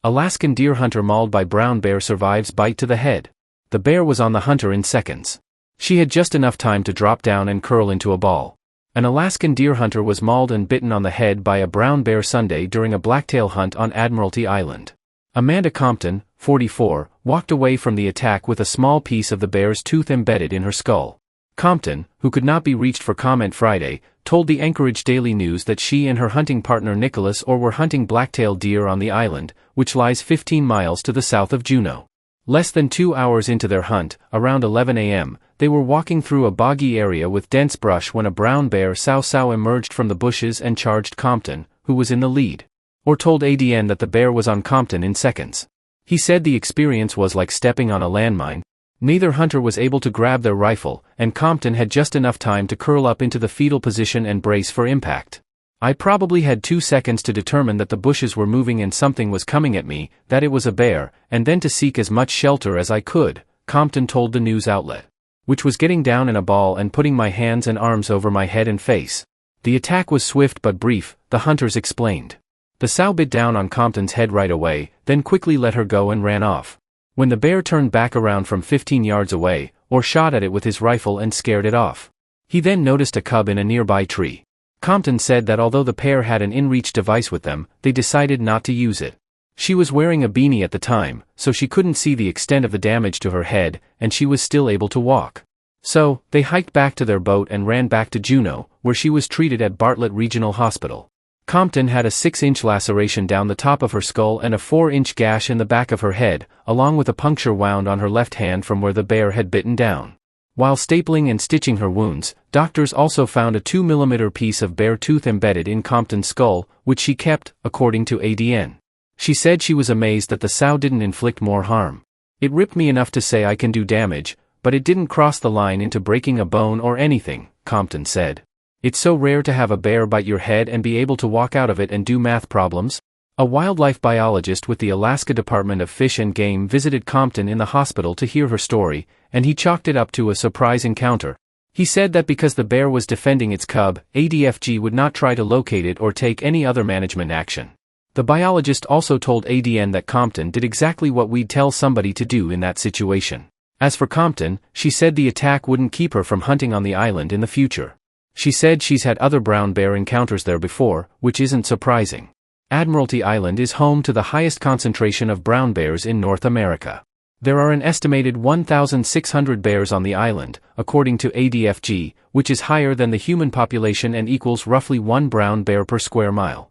Alaskan deer hunter mauled by brown bear survives bite to the head. The bear was on the hunter in seconds. She had just enough time to drop down and curl into a ball. An Alaskan deer hunter was mauled and bitten on the head by a brown bear Sunday during a blacktail hunt on Admiralty Island. Amanda Compton, 44, walked away from the attack with a small piece of the bear's tooth embedded in her skull. Compton, who could not be reached for comment Friday, told the Anchorage Daily News that she and her hunting partner Nicholas Orr were hunting blacktail deer on the island, which lies 15 miles to the south of Juneau. Less than 2 hours into their hunt, around 11 a.m., they were walking through a boggy area with dense brush when a brown bear sow emerged from the bushes and charged Compton, who was in the lead. Orr told ADN that the bear was on Compton in seconds. He said the experience was like stepping on a landmine. Neither hunter was able to grab their rifle, and Compton had just enough time to curl up into the fetal position and brace for impact. I probably had 2 seconds to determine that the bushes were moving and something was coming at me, that it was a bear, and then to seek as much shelter as I could, Compton told the news outlet. Which was getting down in a ball and putting my hands and arms over my head and face. The attack was swift but brief, the hunters explained. The sow bit down on Compton's head right away, then quickly let her go and ran off. When the bear turned back around from 15 yards away, Orr shot at it with his rifle and scared it off. He then noticed a cub in a nearby tree. Compton said that although the pair had an in-reach device with them, they decided not to use it. She was wearing a beanie at the time, so she couldn't see the extent of the damage to her head, and she was still able to walk. So, they hiked back to their boat and ran back to Juneau, where she was treated at Bartlett Regional Hospital. Compton had a 6-inch laceration down the top of her skull and a 4-inch gash in the back of her head, along with a puncture wound on her left hand from where the bear had bitten down. While stapling and stitching her wounds, doctors also found a 2mm piece of bear tooth embedded in Compton's skull, which she kept, according to ADN. She said she was amazed that the sow didn't inflict more harm. It ripped me enough to say I can do damage, but it didn't cross the line into breaking a bone or anything, Compton said. It's so rare to have a bear bite your head and be able to walk out of it and do math problems. A wildlife biologist with the Alaska Department of Fish and Game visited Compton in the hospital to hear her story, and he chalked it up to a surprise encounter. He said that because the bear was defending its cub, ADFG would not try to locate it or take any other management action. The biologist also told ADN that Compton did exactly what we'd tell somebody to do in that situation. As for Compton, she said the attack wouldn't keep her from hunting on the island in the future. She said she's had other brown bear encounters there before, which isn't surprising. Admiralty Island is home to the highest concentration of brown bears in North America. There are an estimated 1,600 bears on the island, according to ADFG, which is higher than the human population and equals roughly 1 brown bear per square mile.